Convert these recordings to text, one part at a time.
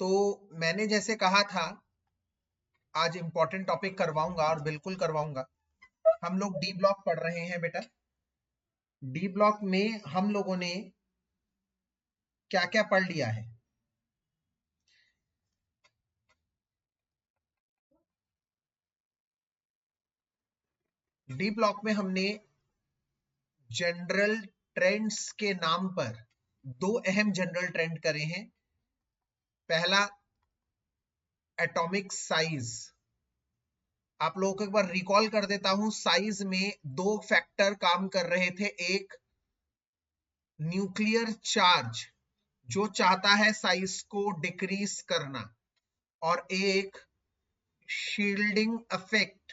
तो मैंने जैसे कहा था आज इंपॉर्टेंट टॉपिक करवाऊंगा और बिल्कुल करवाऊंगा। हम लोग डी ब्लॉक पढ़ रहे हैं बेटा। डी ब्लॉक में हम लोगों ने क्या क्या पढ़ लिया है? डी ब्लॉक में हमने जनरल ट्रेंड्स के नाम पर दो अहम जनरल ट्रेंड करे हैं। पहला एटॉमिक साइज। आप लोगों को एक बार रिकॉल कर देता हूं, साइज में दो फैक्टर काम कर रहे थे। एक न्यूक्लियर चार्ज जो चाहता है साइज को डिक्रीज करना, और एक शील्डिंग इफेक्ट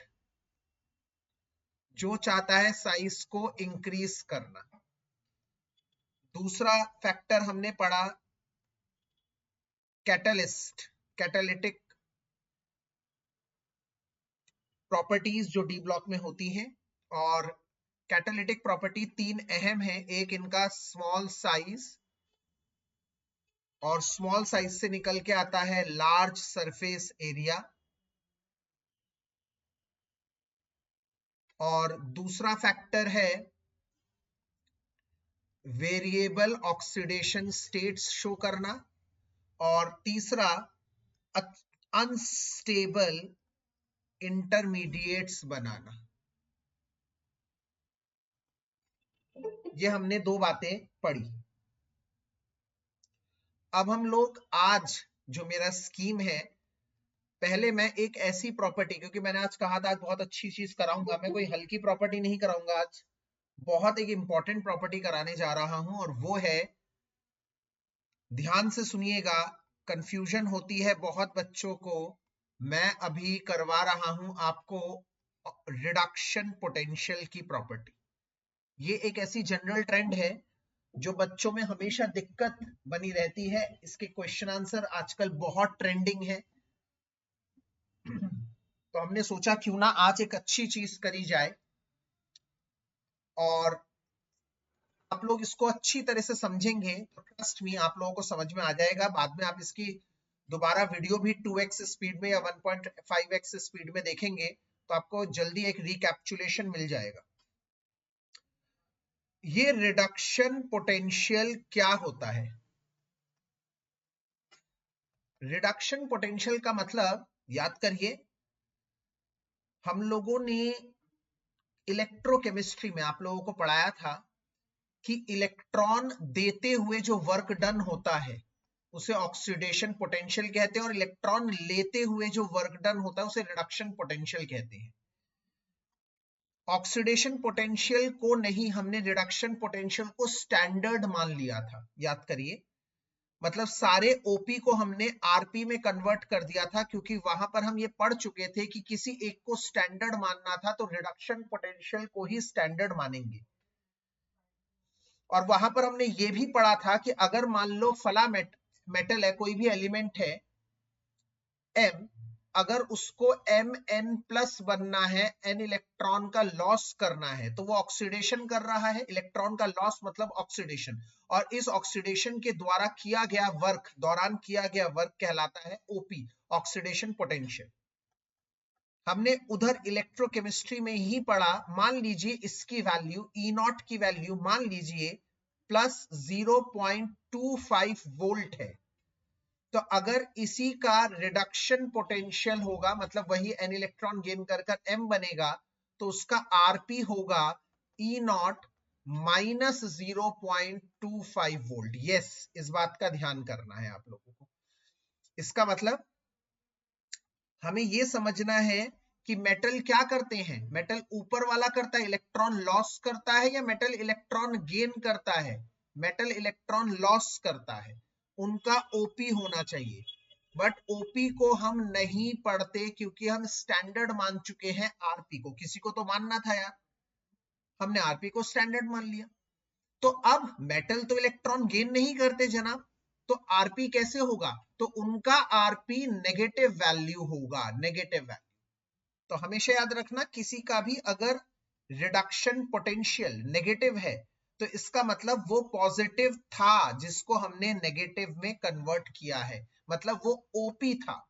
जो चाहता है साइज को इंक्रीज करना। दूसरा फैक्टर हमने पढ़ा कैटलिस्ट, कैटालिटिक प्रॉपर्टीज जो डी ब्लॉक में होती हैं। और कैटालिटिक प्रॉपर्टी तीन अहम है। एक इनका स्मॉल साइज, और स्मॉल साइज से निकल के आता है लार्ज सरफेस एरिया। और दूसरा फैक्टर है वेरिएबल ऑक्सीडेशन स्टेट्स शो करना। और तीसरा अनस्टेबल इंटरमीडिएट्स बनाना। ये हमने दो बातें पढ़ी। अब हम लोग आज जो मेरा स्कीम है, पहले मैं एक ऐसी प्रॉपर्टी, क्योंकि मैंने आज कहा था आज बहुत अच्छी चीज कराऊंगा, मैं कोई हल्की प्रॉपर्टी नहीं कराऊंगा, आज बहुत एक इंपॉर्टेंट प्रॉपर्टी कराने जा रहा हूं। और वो है, ध्यान से सुनिएगा, कंफ्यूजन होती है बहुत बच्चों को। मैं अभी करवा रहा हूं आपको रिडक्शन पोटेंशियल की प्रॉपर्टी। ये एक ऐसी जनरल ट्रेंड है जो बच्चों में हमेशा दिक्कत बनी रहती है। इसके क्वेश्चन आंसर आजकल बहुत ट्रेंडिंग है। तो हमने सोचा क्यों ना आज एक अच्छी चीज करी जाए, और आप लोग इसको अच्छी तरह से समझेंगे तो ट्रस्ट मी आप लोगों को समझ में आ जाएगा। बाद में आप इसकी दोबारा वीडियो भी 2x स्पीड में या 1.5x स्पीड में देखेंगे तो आपको जल्दी एक रिकैप्चुलेशन मिल जाएगा। ये रिडक्शन पोटेंशियल क्या होता है? रिडक्शन पोटेंशियल का मतलब याद करिए, हम लोगों ने इलेक्ट्रोकेमिस्ट्री में आप लोगों को पढ़ाया था कि इलेक्ट्रॉन देते हुए जो वर्क डन होता है उसे ऑक्सीडेशन पोटेंशियल कहते हैं, और इलेक्ट्रॉन लेते हुए जो वर्क डन होता है उसे रिडक्शन पोटेंशियल कहते हैं। ऑक्सीडेशन पोटेंशियल को नहीं, हमने रिडक्शन पोटेंशियल को स्टैंडर्ड मान लिया था। याद करिए, मतलब सारे ओपी को हमने आरपी में कन्वर्ट कर दिया था, क्योंकि वहां पर हम ये पढ़ चुके थे कि किसी एक को स्टैंडर्ड मानना था तो रिडक्शन पोटेंशियल को ही स्टैंडर्ड मानेंगे। और वहां पर हमने ये भी पढ़ा था कि अगर मान लो फला मेटल है, कोई भी एलिमेंट है m, अगर उसको Mn+ बनना है, n इलेक्ट्रॉन का लॉस करना है, तो वो ऑक्सीडेशन कर रहा है। इलेक्ट्रॉन का लॉस मतलब ऑक्सीडेशन, और इस ऑक्सीडेशन के द्वारा किया गया वर्क, दौरान किया गया वर्क कहलाता है ओपी, ऑक्सीडेशन पोटेंशियल। हमने उधर इलेक्ट्रोकेमिस्ट्री में ही पढ़ा। मान लीजिए इसकी वैल्यू E0 की वैल्यू मान लीजिए +0.25 वोल्ट है, तो अगर इसी का रिडक्शन पोटेंशियल होगा, मतलब वही n इलेक्ट्रॉन गेन कर m बनेगा, तो उसका आरपी होगा E0 -0.25 वोल्ट। यस, इस बात का ध्यान करना है आप लोगों को। इसका मतलब हमें यह समझना है कि मेटल क्या करते हैं। मेटल ऊपर वाला करता है, इलेक्ट्रॉन लॉस करता है, या मेटल इलेक्ट्रॉन गेन करता है? मेटल इलेक्ट्रॉन लॉस करता है। उनका ओपी होना चाहिए, बट ओपी को हम नहीं पढ़ते क्योंकि हम स्टैंडर्ड मान चुके हैं आरपी को। किसी को तो मानना था यार, हमने आरपी को स्टैंडर्ड मान लिया। तो अब मेटल तो इलेक्ट्रॉन गेन नहीं करते जनाब, तो आरपी कैसे होगा? तो उनका आरपी नेगेटिव वैल्यू होगा, नेगेटिव वैल्यू। तो हमेशा याद रखना, किसी का भी अगर रिडक्शन पोटेंशियल नेगेटिव है तो इसका मतलब वो पॉजिटिव था जिसको हमने नेगेटिव में कन्वर्ट किया है। मतलब वो ओपी था,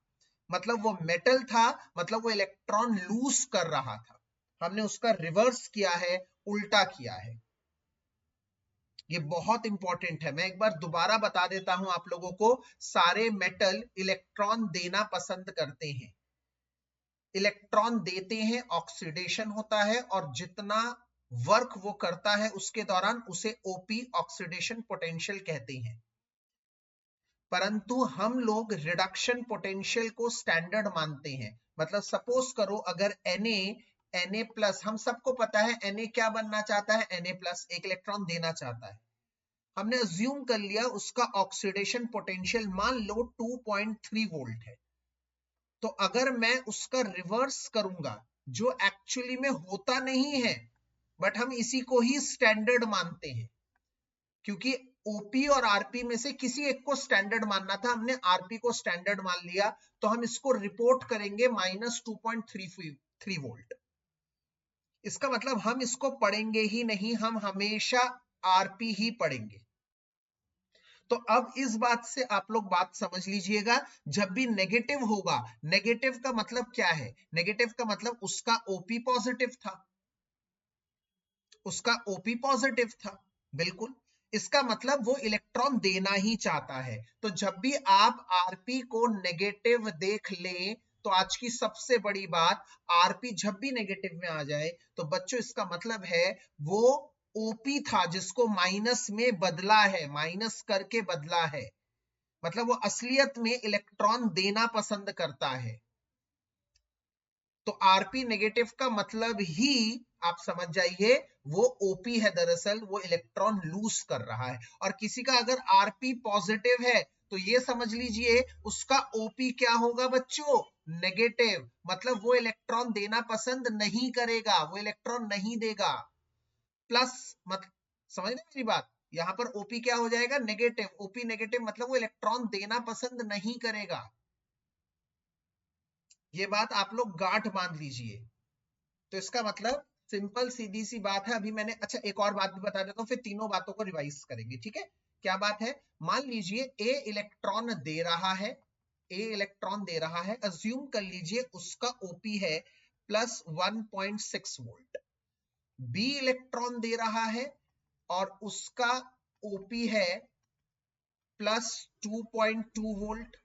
मतलब वो मेटल था, मतलब वो इलेक्ट्रॉन लूज कर रहा था। हमने उसका रिवर्स किया है, उल्टा किया है। ये बहुत इंपॉर्टेंट है। मैं एक बार दोबारा बता देता हूं आप लोगों को, सारे मेटल इलेक्ट्रॉन देना पसंद करते हैं। इलेक्ट्रॉन देते हैं, ऑक्सीडेशन होता है, और जितना वर्क वो करता है उसके दौरान उसे ओपी, ऑक्सीडेशन पोटेंशियल कहते हैं। परंतु हम लोग रिडक्शन पोटेंशियल को स्टैंडर्ड मानते हैं। मतलब सपोज करो अगर Na प्लस, हम सबको पता है Na क्या बनना चाहता है, Na प्लस एक इलेक्ट्रॉन देना चाहता है। हमने अज्यूम कर लिया उसका ऑक्सीडेशन पोटेंशियल मान लो 2.3 वोल्ट है। तो अगर मैं उसका रिवर्स करूंगा, जो एक्चुअली में होता नहीं है, बट हम इसी को ही स्टैंडर्ड मानते हैं, क्योंकि ओपी और आरपी में से किसी एक को स्टैंडर्ड मानना था, हमने आरपी को स्टैंडर्ड मान लिया, तो हम इसको रिपोर्ट करेंगे -2.33 वोल्ट। इसका मतलब हम इसको पढ़ेंगे ही नहीं, हम हमेशा आरपी ही पढ़ेंगे। तो अब इस बात से आप लोग बात समझ लीजिएगा, जब भी नेगेटिव होगा, नेगेटिव का मतलब क्या है, नेगेटिव का मतलब उसका ओपी पॉजिटिव था, उसका ओपी पॉजिटिव था, बिल्कुल। इसका मतलब वो इलेक्ट्रॉन देना ही चाहता है। तो जब भी आप आरपी को नेगेटिव देख लें, तो आज की सबसे बड़ी बात, आरपी जब भी नेगेटिव में आ जाए तो बच्चों इसका मतलब है वो ओपी था जिसको माइनस में बदला है, माइनस करके बदला है। मतलब वो असलियत में इलेक्ट्रॉन देना पसंद करता है। तो आरपी नेगेटिव का मतलब ही आप समझ जाइए वो ओपी है, दरअसल वो इलेक्ट्रॉन लूज कर रहा है। और किसी का अगर आरपी पॉजिटिव है तो ये समझ लीजिए उसका ओपी क्या होगा बच्चों, नेगेटिव। मतलब वो इलेक्ट्रॉन देना पसंद नहीं करेगा, वो इलेक्ट्रॉन नहीं देगा। प्लस मतलब समझ रहे मेरी बात, यहां पर ओपी क्या हो जाएगा, नेगेटिव। ओपी नेगेटिव मतलब वो इलेक्ट्रॉन देना पसंद नहीं करेगा। ये बात आप लोग गांठ बांध लीजिए। तो इसका मतलब सिंपल सीधी सी बात है। अभी मैंने, अच्छा एक और बात भी बता देता हूँ, फिर तीनों बातों को रिवाइज करेंगे, ठीक है। क्या बात है, मान लीजिए ए इलेक्ट्रॉन दे रहा है, ए इलेक्ट्रॉन दे रहा है, अज्यूम कर लीजिए उसका ओपी है +1.6 वोल्ट। बी इलेक्ट्रॉन दे रहा है और उसका ओपी है +2.2 वोल्ट।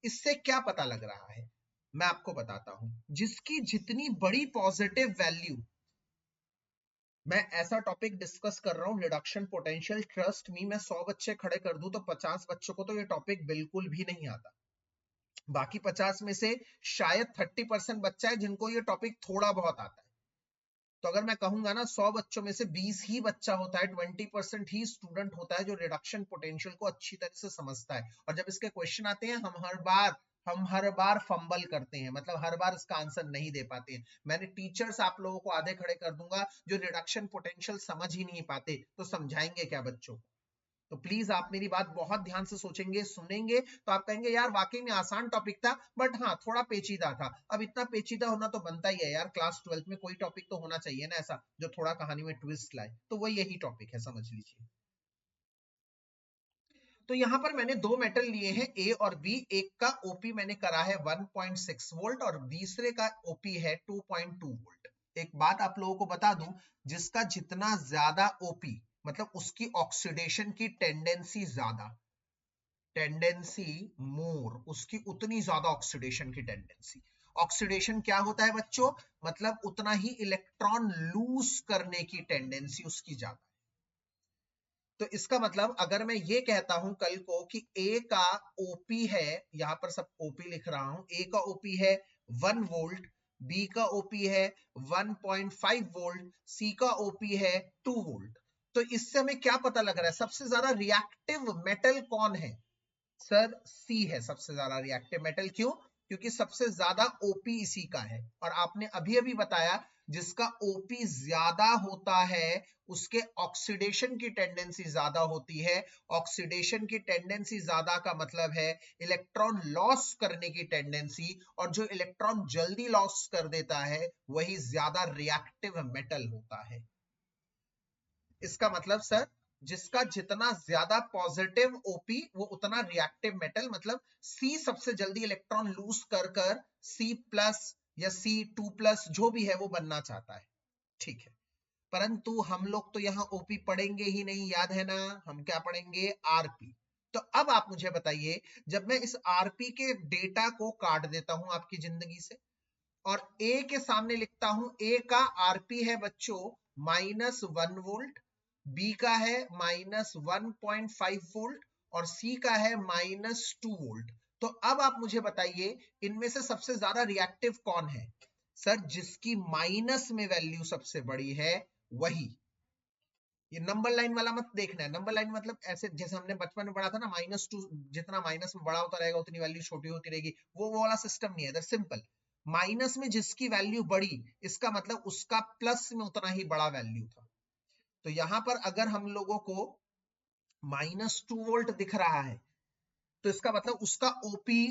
इससे क्या पता लग रहा है, मैं आपको बताता हूं। जिसकी जितनी बड़ी पॉजिटिव वैल्यू, मैं ऐसा टॉपिक डिस्कस कर रहा हूं रिडक्शन पोटेंशियल, ट्रस्ट मी, मैं 100 बच्चे खड़े कर दूं तो 50 बच्चों को तो ये टॉपिक बिल्कुल भी नहीं आता। बाकी 50 में से शायद 30% बच्चा है जिनको ये टॉपिक थोड़ा बहुत आता है। तो अगर मैं कहूंगा ना 100 बच्चों में से 20 ही बच्चा होता है, 20% ही स्टूडेंट होता है जो रिडक्शन पोटेंशियल को अच्छी तरह से समझता है। और जब इसके क्वेश्चन आते हैं हम हर बार फंबल करते हैं, मतलब हर बार इसका आंसर नहीं दे पाते हैं। मैंने टीचर्स आप लोगों को आधे खड़े कर दूंगा जो रिडक्शन पोटेंशियल समझ ही नहीं पाते, तो समझाएंगे क्या बच्चों को। तो प्लीज आप मेरी बात बहुत ध्यान से सोचेंगे, सुनेंगे, तो आप कहेंगे यार वाकई में आसान टॉपिक था, बट हाँ थोड़ा पेचीदा था। अब इतना पेचीदा होना तो बनता ही है यार, क्लास 12 में कोई टॉपिक तो होना चाहिए ना ऐसा जो थोड़ा कहानी में ट्विस्ट लाए, तो वो यही टॉपिक है, समझ लीजिए। तो यहां पर मैंने दो मेटल लिए हैं ए और बी, एक का ओपी मैंने करा है 1.6 वोल्ट और दूसरे का ओपी है 2.2 वोल्ट। एक बात आप लोगों को बता दूं, जिसका जितना ज्यादा ओपी, मतलब उसकी ऑक्सीडेशन की टेंडेंसी ज्यादा, टेंडेंसी मोर, उसकी उतनी ज्यादा ऑक्सीडेशन की टेंडेंसी। ऑक्सीडेशन क्या होता है बच्चों, मतलब उतना ही इलेक्ट्रॉन लूज करने की टेंडेंसी उसकी ज्यादा। तो इसका मतलब अगर मैं ये कहता हूं कल को कि ए का ओपी है, यहां पर सब ओपी लिख रहा हूं, ए का ओपी है 1 वोल्ट, बी का ओपी है 1.5 वोल्ट, सी का ओपी है 2 वोल्ट। तो इससे हमें क्या पता लग रहा है, सबसे ज्यादा रिएक्टिव मेटल कौन है, सर सी है सबसे ज्यादा रिएक्टिव मेटल। क्यों, क्योंकि सबसे ज्यादा ओपी इसी का है। और आपने अभी अभी बताया जिसका ओपी ज्यादा होता है उसके ऑक्सीडेशन की टेंडेंसी ज्यादा होती है। ऑक्सीडेशन की टेंडेंसी ज्यादा का मतलब है इलेक्ट्रॉन लॉस करने की टेंडेंसी, और जो इलेक्ट्रॉन जल्दी लॉस कर देता है वही ज्यादा रिएक्टिव मेटल होता है। इसका मतलब सर जिसका जितना ज्यादा पॉजिटिव ओपी वो उतना रिएक्टिव मेटल, मतलब सी सबसे जल्दी इलेक्ट्रॉन लूज कर कर सी प्लस या C2+ जो भी है वो बनना चाहता है, ठीक है। परंतु हम लोग तो यहाँ ओपी पढ़ेंगे ही नहीं, याद है ना, हम क्या पढ़ेंगे, आरपी। तो अब आप मुझे बताइए, जब मैं इस आरपी के डेटा को काट देता हूं आपकी जिंदगी से और ए के सामने लिखता हूं, ए का आरपी है बच्चों -1 वोल्ट, बी का है -1.5 वोल्ट और सी का है -2 वोल्ट। तो अब आप मुझे बताइए इनमें से सबसे ज्यादा रिएक्टिव कौन है? सर जिसकी माइनस में वैल्यू सबसे बड़ी है वही। ये नंबर लाइन वाला मत देखना है, नंबर लाइन मतलब ऐसे जैसे हमने बचपन में पढ़ा था ना, -2, जितना माइनस में बड़ा होता रहेगा उतनी वैल्यू छोटी होती रहेगी, वो वाला सिस्टम नहीं है, इधर सिंपल माइनस में जिसकी वैल्यू बढ़ी इसका मतलब उसका प्लस में उतना ही बड़ा वैल्यू था। तो यहां पर अगर हम लोगों को -2 वोल्ट दिख रहा है तो इसका मतलब उसका ओपी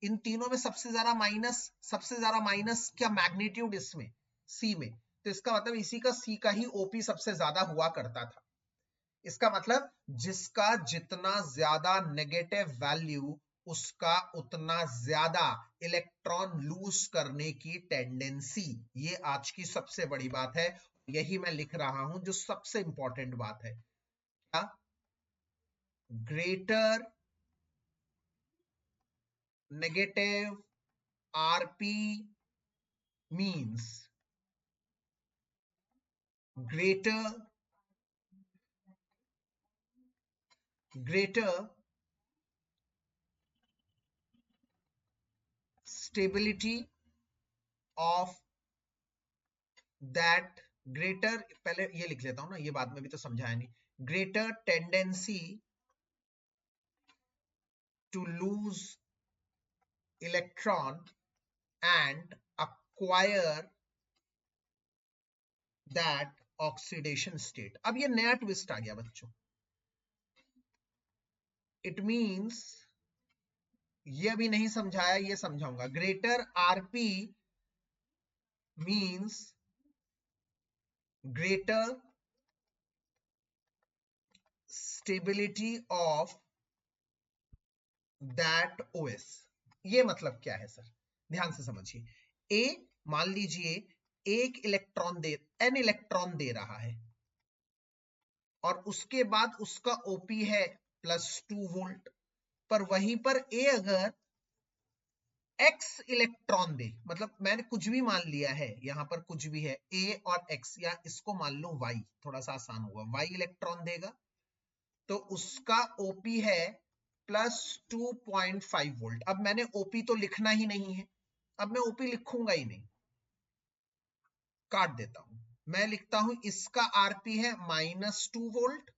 इन तीनों में सबसे ज्यादा माइनस क्या मैग्नीट्यूड इसमें सी में, तो इसका मतलब इसी का सी का ही ओपी सबसे ज्यादा हुआ करता था। इसका मतलब जिसका जितना ज्यादा नेगेटिव वैल्यू उसका उतना ज्यादा इलेक्ट्रॉन लूज करने की टेंडेंसी, ये आज की सबसे बड़ी बात है, यही मैं लिख रहा हूं जो सबसे इंपॉर्टेंट बात है। क्या? Greater negative RP means greater stability of that, greater, पहले ये लिख लेता हूं ना, ये बाद में भी तो समझाया नहीं, greater tendency to lose electron and acquire that oxidation state। अब ये नया ट्विस्ट आ गया बच्चों, इट मीन्स, ये अभी नहीं समझाया, ये समझाऊंगा। Greater RP means greater stability of that OS। ये मतलब क्या है सर, ध्यान से समझिए। ए मान लीजिए एक इलेक्ट्रॉन दे, n इलेक्ट्रॉन दे रहा है और उसके बाद उसका ओपी है +2 वोल्ट, पर वहीं पर ए अगर x इलेक्ट्रॉन दे, मतलब मैंने कुछ भी मान लिया है, यहां पर कुछ भी है a और x, या इसको मान लो y, थोड़ा सा आसान होगा, y इलेक्ट्रॉन देगा तो उसका ओपी है +2.5 वोल्ट। अब मैंने ओपी तो लिखना ही नहीं है, अब मैं ओपी लिखूंगा ही नहीं, काट देता हूं। मैं लिखता हूं इसका आरपी है -2 वोल्ट,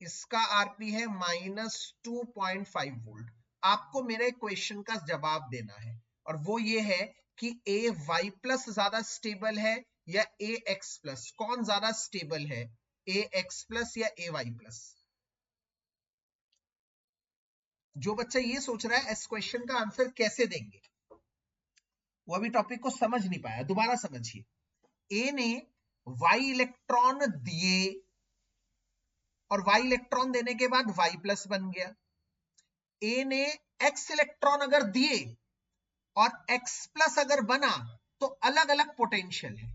इसका आरपी है -2.5 वोल्ट। आपको मेरे क्वेश्चन का जवाब देना है और वो ये है कि ए वाई प्लस ज्यादा स्टेबल है या ए एक्स प्लस, कौन ज्यादा स्टेबल है, ए एक्स प्लस या ए वाई प्लस? जो बच्चा ये सोच रहा है इस क्वेश्चन का आंसर कैसे देंगे, वो अभी टॉपिक को समझ नहीं पाया, दोबारा समझिए। ए ने वाई इलेक्ट्रॉन दिए और वाई इलेक्ट्रॉन देने के बाद वाई प्लस बन गया। ए ने एक्स इलेक्ट्रॉन अगर दिए और एक्स प्लस अगर बना तो अलग अलग पोटेंशियल है।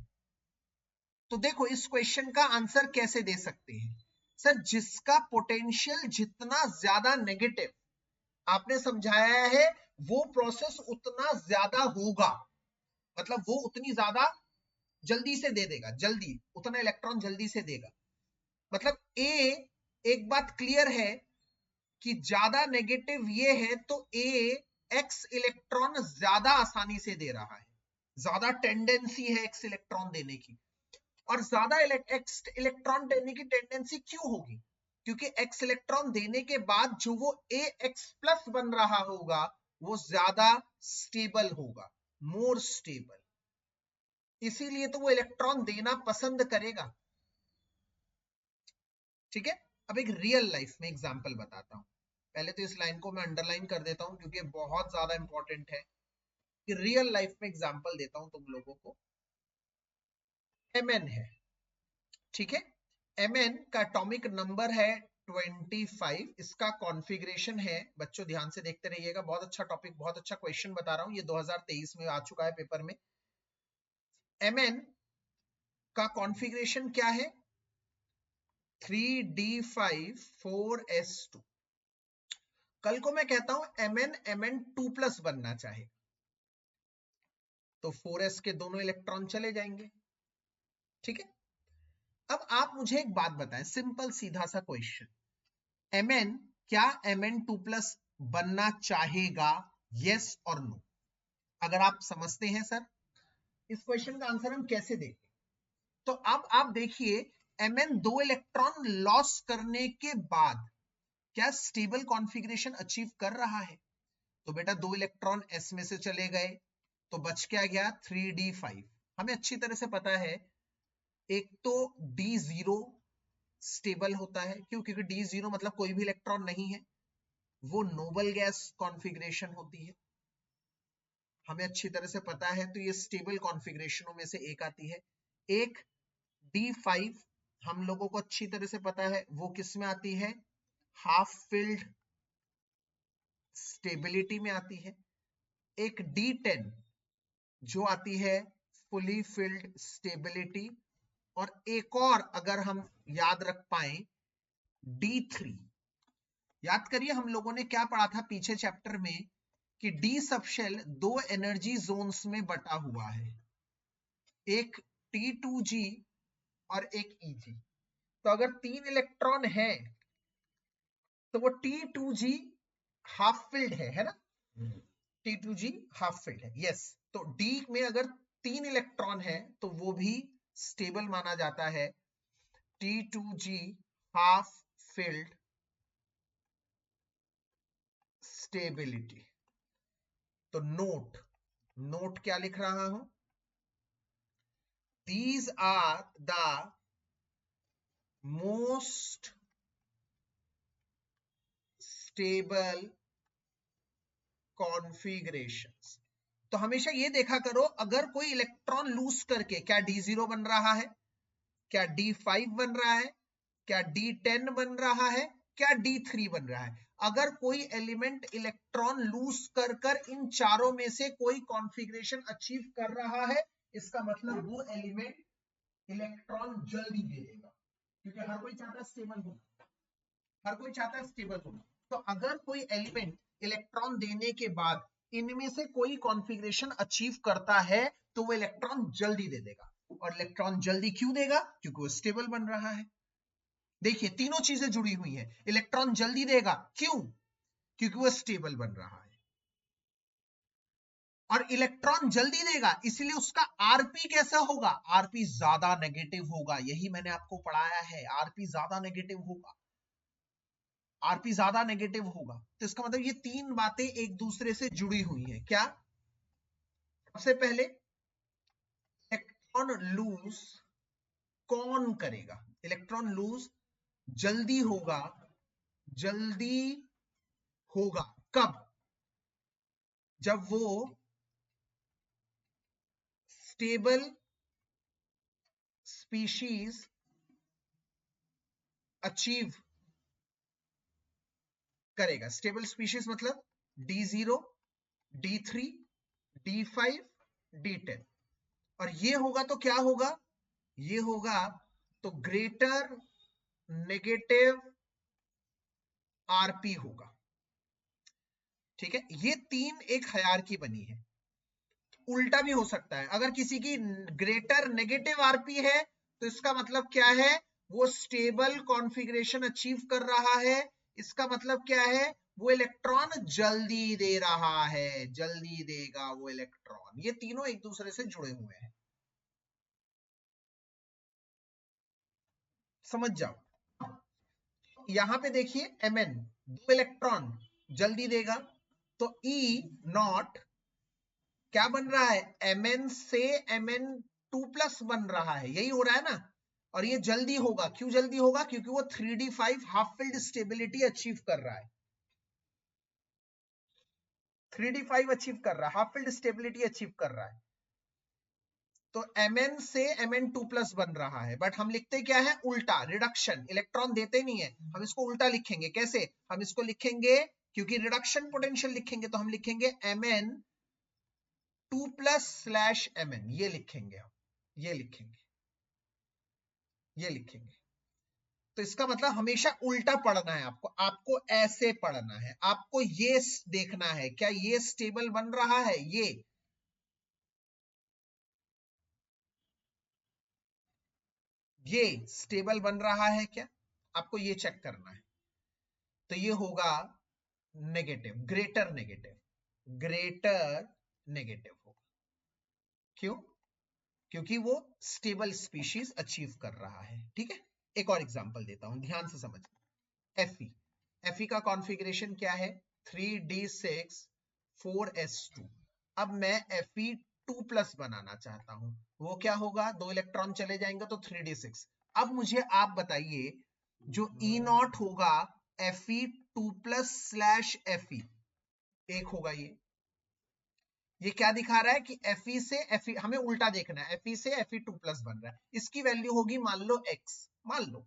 तो देखो इस क्वेश्चन का आंसर कैसे दे सकते हैं सर, जिसका पोटेंशियल जितना ज्यादा नेगेटिव आपने समझाया है वो प्रोसेस उतना ज्यादा होगा, मतलब वो उतनी ज्यादा जल्दी से दे देगा, जल्दी उतना इलेक्ट्रॉन जल्दी से देगा। मतलब ए, एक बात क्लियर है कि ज्यादा नेगेटिव ये है तो ए एक्स इलेक्ट्रॉन ज्यादा आसानी से दे रहा है, ज्यादा टेंडेंसी है एक्स इलेक्ट्रॉन देने की। और ज्यादा एक्स इलेक्ट्रॉन देने की टेंडेंसी क्यों होगी, क्योंकि एक्स इलेक्ट्रॉन देने के बाद जो वो ए एक्स प्लस बन रहा होगा वो ज्यादा स्टेबल होगा, मोर स्टेबल, इसीलिए तो वो इलेक्ट्रॉन देना पसंद करेगा। ठीक है, अब एक रियल लाइफ में एग्जांपल बताता हूं, पहले तो इस लाइन को मैं अंडरलाइन कर देता हूं क्योंकि बहुत ज्यादा इंपॉर्टेंट है कि रियल लाइफ में एग्जांपल देता हूं तुम लोगों को। Mn है, ठीक है, Mn का एटॉमिक नंबर है 25, इसका कॉन्फ़िगरेशन है, बच्चों ध्यान से देखते रहिएगा, बहुत अच्छा टॉपिक, बहुत अच्छा क्वेश्चन बता रहा हूं, ये 2023 में आ चुका है पेपर में। Mn का कॉन्फ़िगरेशन क्या है? 3d5 4s2। कल को मैं कहता हूं Mn 2+ बनना चाहे तो 4s के दोनों इलेक्ट्रॉन चले जाएंगे, ठीक है। अब आप मुझे एक बात बताएं, सिंपल सीधा सा क्वेश्चन, Mn क्या Mn 2+ बनना चाहेगा, यस और नो? अगर आप समझते हैं सर, इस क्वेश्चन का आंसर हम कैसे देंगे? तो अब आप देखिए, Mn 2 इलेक्ट्रॉन लॉस करने के बाद क्या स्टेबल कॉन्फ़िगरेशन अचीव कर रहा है? तो बेटा 2 इलेक्ट्रॉन s में से चले गए, तो बच क्या गया? 3d5। हमें अच्छी तरह से पता है, एक तो d0 स्टेबल होता है, क्यों? क्योंकि d0 मतलब कोई भी इलेक्ट्रॉन नहीं है, वो नोबल गैस कॉन्फ़िगरेशन होती है, हमें अच्छी तरह से पता है, तो ये स्टेबल कॉन्फ़िगरेशनों में से एक आती है। एक d5 हम लोगों को अच्छी तरह से पता है, वो किस में आती है? हाफ फिल्ड स्टेबिलिटी में आती है। एक d10 जो आती है फुली फिल्ड स्टेबिलिटी, और एक और अगर हम याद रख पाए d3। याद करिए हम लोगों ने क्या पढ़ा था पीछे चैप्टर में, कि डी सबशेल 2 एनर्जी जोन्स में बटा हुआ है, एक T2G और एक EG। तो अगर 3 इलेक्ट्रॉन है तो वो T2G हाफ फिल्ड है ना? T2G हाफ फिल्ड है, यस। तो D में अगर 3 इलेक्ट्रॉन है तो वो भी स्टेबल माना जाता है, T2G हाफ फिल्ड स्टेबिलिटी। तो नोट क्या लिख रहा हूं? These are the most stable configurations। तो हमेशा ये देखा करो, अगर कोई इलेक्ट्रॉन लूज करके, क्या d0 बन रहा है, क्या d5 बन रहा है, क्या d10 बन रहा है, क्या d3 बन रहा है? अगर कोई एलिमेंट इलेक्ट्रॉन लूज कर इन चारों में से कोई कॉन्फ़िगरेशन अचीव कर रहा है, इसका मतलब वो एलिमेंट इलेक्ट्रॉन जल्दी दे देगा, क्योंकि हर कोई चाहता है स्टेबल होना, हर कोई चाहता है स्टेबल होना। तो अगर कोई एलिमेंट इलेक्ट्रॉन देने के बाद इनमें से कोई कॉन्फ़िगरेशन अचीव करता है तो वो इलेक्ट्रॉन जल्दी दे देगा। और इलेक्ट्रॉन जल्दी क्यों देगा? क्योंकि वो स्टेबल बन रहा है। देखिए तीनों चीजें जुड़ी हुई हैं। इलेक्ट्रॉन जल्दी देगा क्यों? क्योंकि वो स्टेबल बन रहा है। और इलेक्ट्रॉन जल्दी देगा इसलिए उसका आरपी कैसा होगा? आरपी ज्यादा नेगेटिव होगा। यही मैंने आपको पढ़ाया है, आरपी ज्यादा नेगेटिव होगा, आरपी ज्यादा नेगेटिव होगा। तो इसका मतलब ये तीन बातें एक दूसरे से जुड़ी हुई हैं। क्या? सबसे पहले इलेक्ट्रॉन लूज कौन करेगा? इलेक्ट्रॉन लूज जल्दी होगा, जल्दी होगा कब? जब वो स्टेबल स्पीशीज अचीव करेगा। स्टेबल स्पीशीज मतलब D0, D3, D5, D10। और ये होगा तो क्या होगा? ये होगा तो ग्रेटर नेगेटिव आरपी होगा। ठीक है, ये तीन एक हायरार्की बनी है। उल्टा भी हो सकता है, अगर किसी की ग्रेटर नेगेटिव आरपी है तो इसका मतलब क्या है? वो स्टेबल कॉन्फ़िगरेशन अचीव कर रहा है। इसका मतलब क्या है? वो इलेक्ट्रॉन जल्दी दे रहा है, जल्दी देगा वो इलेक्ट्रॉन। ये तीनों एक दूसरे से जुड़े हुए हैं, समझ जाओ। यहां पे देखिए Mn 2 इलेक्ट्रॉन जल्दी देगा, तो E0 क्या बन रहा है? Mn से Mn 2+ बन रहा है, यही हो रहा है ना। और ये जल्दी होगा, क्यों जल्दी होगा? क्योंकि वो 3d5 half filled stability achieve कर रहा है, 3d5 अचीव कर रहा है, हाफ फिल्ड स्टेबिलिटी अचीव कर रहा है। तो Mn से Mn2+ बन रहा है, बट हम लिखते क्या है, उल्टा, रिडक्शन, इलेक्ट्रॉन देते नहीं है, हम इसको उल्टा लिखेंगे। कैसे हम इसको लिखेंगे, क्योंकि रिडक्शन पोटेंशियल लिखेंगे तो हम लिखेंगे Mn2+/Mn, ये लिखेंगे हम, ये लिखेंगे, ये लिखेंगे। तो इसका मतलब हमेशा उल्टा पढ़ना है आपको, आपको ऐसे पढ़ना है, आपको ये देखना है क्या ये स्टेबल बन रहा है, ये स्टेबल बन रहा है क्या, आपको ये चेक करना है। तो ये होगा negative, greater negative, greater negative होगा। क्यों, क्योंकि वो स्टेबल स्पीशीज अचीव कर रहा है। ठीक है, एक और एग्जांपल देता हूं, ध्यान से समझिए। Fe का कॉन्फ़िगरेशन क्या है, 3d6 4s2। अब मैं Fe2+ बनाना चाहता हूं, वो क्या होगा, 2 इलेक्ट्रॉन चले जाएंगे तो 3d6। अब मुझे आप बताइए, जो E0 होगा Fe2+/Fe, एक होगा ये क्या दिखा रहा है कि Fe से Fe, हमें उल्टा देखना है, Fe से Fe2+ बन रहा है, इसकी वैल्यू होगी मान लो x, मान लो।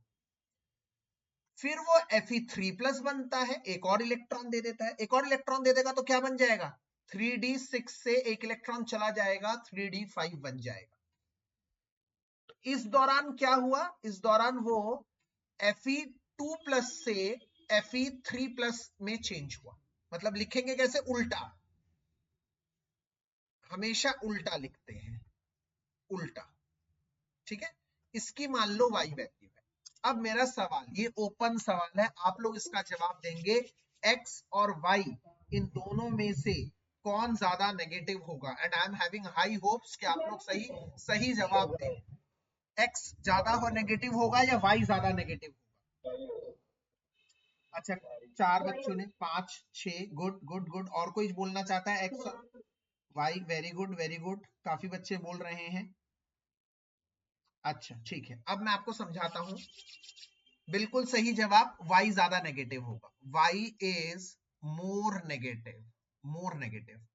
फिर वो Fe3+ बनता है, एक और इलेक्ट्रॉन दे देता है, एक और इलेक्ट्रॉन दे देगा तो क्या बन जाएगा, 3d6 से एक इलेक्ट्रॉन चला जाएगा, 3d5 बन जाएगा। इस दौरान क्या हुआ, इस दौरान वो Fe2+ से Fe3+ में चेंज हुआ। मतलब लिखेंगे कैसे, उल्टा, हमेशा उल्टा लिखते हैं, उल्टा। ठीक है, इसकी मान लो y वैल्यू है। अब मेरा सवाल, ये ओपन सवाल है, आप लोग इसका जवाब देंगे x और y इन दोनों में से कौन ज्यादा नेगेटिव होगा। And I am having high hopes कि आप लोग सही सही जवाब दें। x ज्यादा हो नेगेटिव होगा या y ज्यादा नेगेटिव होगा। अच्छा, 4 बच्चों ने, 5 6, गुड गुड गुड। और कोई बोलना चाहता है x y, very good very good, काफी बच्चे बोल रहे हैं। अच्छा ठीक है, अब मैं आपको समझाता हूं। बिल्कुल सही जवाब, y ज्यादा नेगेटिव होगा, y is more negative, more negative.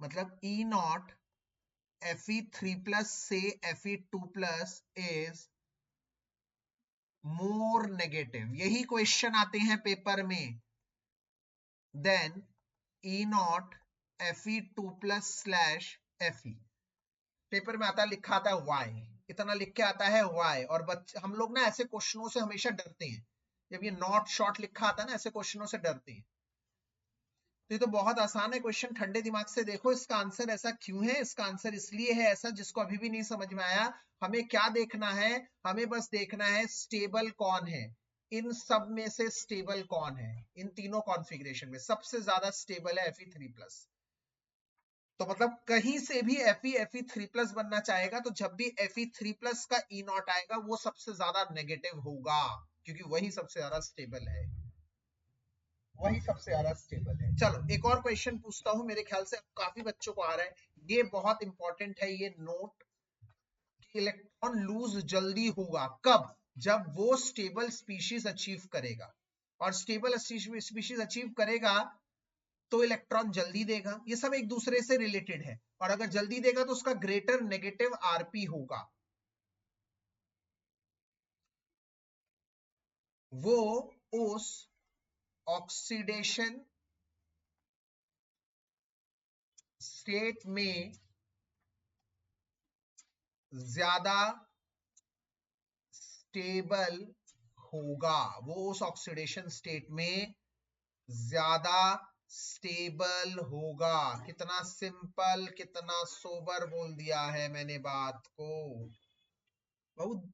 मतलब E0 Fe3+ से Fe2+ इज मोर नेगेटिव, यही क्वेश्चन आते हैं पेपर में। देन E0 Fe2+/Fe, पेपर में आता लिखा आता है y, इतना लिख के आता है y। और बच्चे, हम लोग ना ऐसे क्वेश्चनों से हमेशा डरते हैं, जब ये नॉट शॉर्ट लिखा आता है ना, ऐसे क्वेश्चनों से डरते हैं। तो ये तो बहुत आसान है क्वेश्चन, ठंडे दिमाग से देखो इसका आंसर ऐसा क्यों है। इसका आंसर इसलिए है ऐसा, जिसको अभी भी नहीं समझ में आया, हमें क्या देखना है, हमें बस देखना है स्टेबल कौन है, इन सब में से स्टेबल कौन है, इन तीनों कॉन्फ़िगरेशन में सबसे ज्यादा स्टेबल है Fe3+। तो मतलब कहीं से भी Fe3+ बनना चाहेगा तो जब भी Fe3+ का E0 आएगा वो सबसे ज्यादा नेगेटिव होगा, क्योंकि वही सबसे ज्यादा स्टेबल है, वही सबसे ज्यादा स्टेबल है। चलो एक और क्वेश्चन पूछता हूं, मेरे ख्याल से काफी बच्चों को आ रहा है, ये बहुत इंपॉर्टेंट है, ये नोट। इलेक्ट्रॉन लूज जल्दी होगा कब, जब वो स्टेबल स्पीशीज अचीव करेगा, और स्टेबल स्पीशीज अचीव करेगा तो इलेक्ट्रॉन जल्दी देगा। ये सब एक दूसरे से रिलेटेड है, और अगर जल्दी देगा तो उसका ग्रेटर नेगेटिव आरपी होगा। वो उस ऑक्सीडेशन स्टेट में ज्यादा स्टेबल होगा, वो उस ऑक्सीडेशन स्टेट में ज्यादा स्टेबल होगा। कितना सिंपल, कितना सोबर बोल दिया है मैंने बात को, बहुत।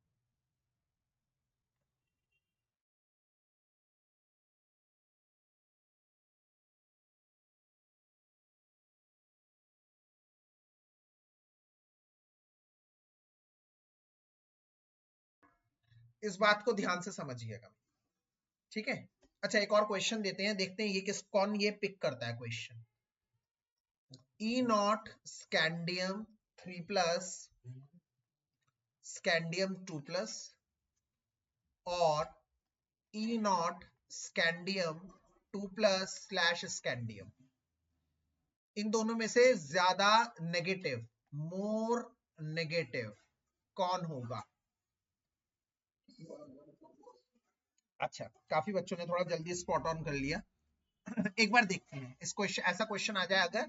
इस बात को ध्यान से समझिएगा, ठीक है। अच्छा एक और क्वेश्चन देते हैं, देखते हैं ये कौन ये पिक करता है क्वेश्चन। E0 स्कैंडियम 3+, स्कैंडियम 2+, और E0 स्कैंडियम 2+/स्कैंडियम, इन दोनों में से ज्यादा नेगेटिव मोर नेगेटिव कौन होगा? अच्छा, काफी बच्चों ने थोड़ा जल्दी स्पॉट ऑन कर लिया। एक बार देखते हैं इस क्वेश्चन, ऐसा क्वेश्चन आ जाए अगर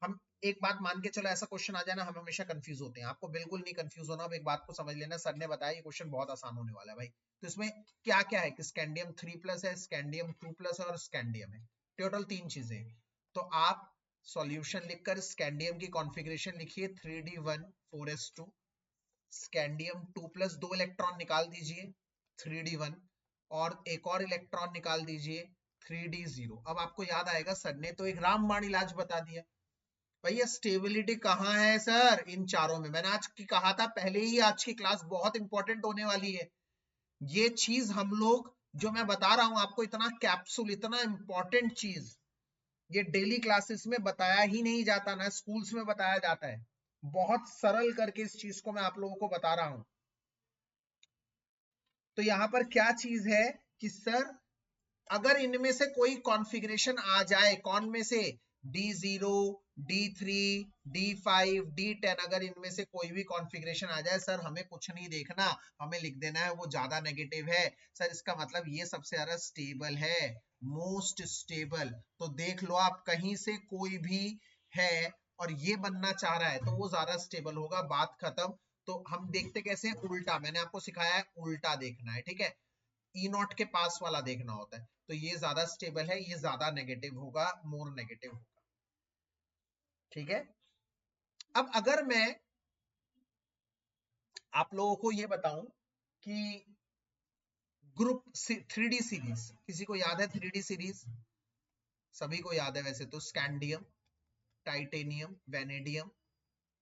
हम, एक बात मान के चलो ऐसा क्वेश्चन आ जाए ना, हम हमेशा कंफ्यूज होते हैं, आपको बिल्कुल नहीं कंफ्यूज होना। अब एक बात को समझ लेना, सर ने बताया ये क्वेश्चन बहुत आसान होने वाला है भाई। तो इसमें क्या क्या है कि स्कैंडियम 3+ है, स्कैंडियम 2+ है और स्कैंडियम है, टोटल 3 चीजें। तो आप सॉल्यूशन लिखकर स्कैंडियम की कॉन्फ़िगरेशन लिखिए 3d1 4s2, स्कैंडियम 2+, 2 इलेक्ट्रॉन निकाल दीजिए 3d1, और एक और इलेक्ट्रॉन निकाल दीजिए 3d0। अब आपको याद आएगा सर ने तो एक रामबाण इलाज बता दिया। भैया स्टेबिलिटी कहाँ है सर? इन चारों में। मैंने आज की कहा था पहले ही, आज की क्लास बहुत इंपॉर्टेंट होने वाली है। ये चीज हम लोग जो मैं बता रहा हूं आपको, इतना कैप्सूल, इतना इंपॉर्टेंट चीज, ये डेली क्लासेस में बताया ही नहीं जाता, ना स्कूल्स में बताया जाता है। बहुत सरल करके इस चीज को मैं आप लोगों को बता रहा हूं। तो यहां पर क्या चीज है कि सर अगर इनमें से कोई कॉन्फ़िगरेशन आ जाए, कौन में से? D0, D3, D5, D10, अगर इनमें से कोई भी कॉन्फ़िगरेशन आ जाए सर, हमें कुछ नहीं देखना, हमें लिख देना है वो ज्यादा नेगेटिव है। सर इसका मतलब ये सबसे ज्यादा स्टेबल है, मोस्ट स्टेबल। तो देख लो आप, कहीं से कोई भी है और ये बनना चाह रहा है तो वो ज्यादा स्टेबल होगा, बात खत्म। तो हम देखते कैसे? उल्टा, मैंने आपको सिखाया है उल्टा देखना है, ठीक है? ई नॉट के पास वाला देखना होता है। तो ये ज्यादा स्टेबल है, ये ज्यादा नेगेटिव होगा, मोर नेगेटिव होगा, ठीक है? अब अगर मैं आप लोगों को ये बताऊं कि ग्रुप 3D सीरीज, किसी को याद है 3D सीरीज? सभी को याद है वैसे तो, scandium, titanium, vanadium,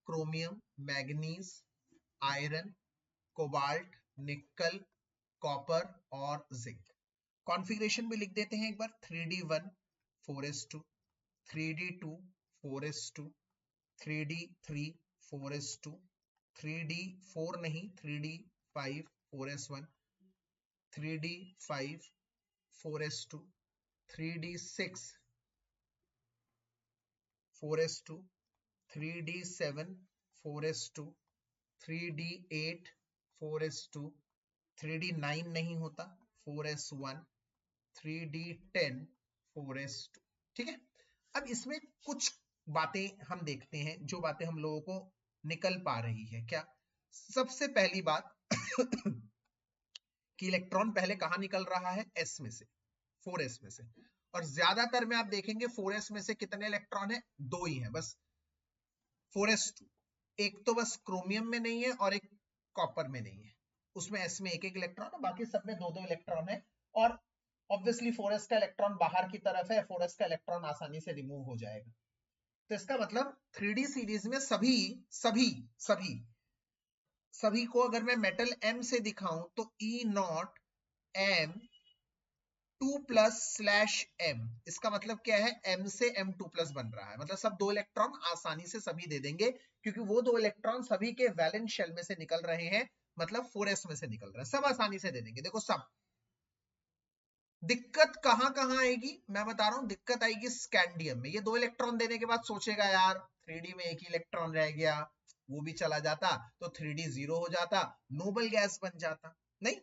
chromium, manganese, iron, cobalt, निकल, कॉपर और जिंक। कॉन्फ़िगरेशन भी लिख देते हैं एक बार, 3d1 4s2, 3d2 4s2, 3d3 4s2, 3d4 नहीं 3d5 4s1, 3d5 4s2, 3d6 4s2, 3d7 4s2, 3d8 4s2, 3d9 नहीं होता 4s1, 3d10 4s2, ठीक है? अब इसमें कुछ बातें हम देखते हैं, जो बातें हम लोगों को निकल पा रही है। क्या? सबसे पहली बात कि इलेक्ट्रॉन पहले कहां निकल रहा है? s में से, 4s में से। और ज्यादातर में आप देखेंगे 4s में से कितने इलेक्ट्रॉन है? 2 ही है बस, 4s2। एक तो बस क्रोमियम में नहीं है और एक कॉपर में नहीं है, उसमें s में एक एक इलेक्ट्रॉन है, बाकी सब में 2-2 इलेक्ट्रॉन है। और ऑब्वियसली 4s का इलेक्ट्रॉन बाहर की तरफ है, 4s का इलेक्ट्रॉन आसानी से रिमूव हो जाएगा। तो इसका मतलब 3D सीरीज में सभी सभी सभी सभी को अगर मैं मेटल M से दिखाऊं तो E0 M 2+/M, इसका मतलब क्या है? M से M2+ बन रहा है, मतलब सब 2 इलेक्ट्रॉन आसानी से सभी दे देंगे, क्योंकि वो 2 इलेक्ट्रॉन सभी के वैलेंस शेल में से निकल रहे हैं, मतलब 4s में से निकल रहे हैं, सब आसानी से दे देंगे। देखो सब। दिक्कत कहां कहां आएगी मैं बता रहा हूं, दिक्कत आएगी स्कैंडियम में। ये 2 इलेक्ट्रॉन देने के बाद सोचेगा यार 3D में एक ही इलेक्ट्रॉन रह गया, वो भी चला जाता तो 3D 0 हो जाता, नोबल गैस बन जाता। नहीं,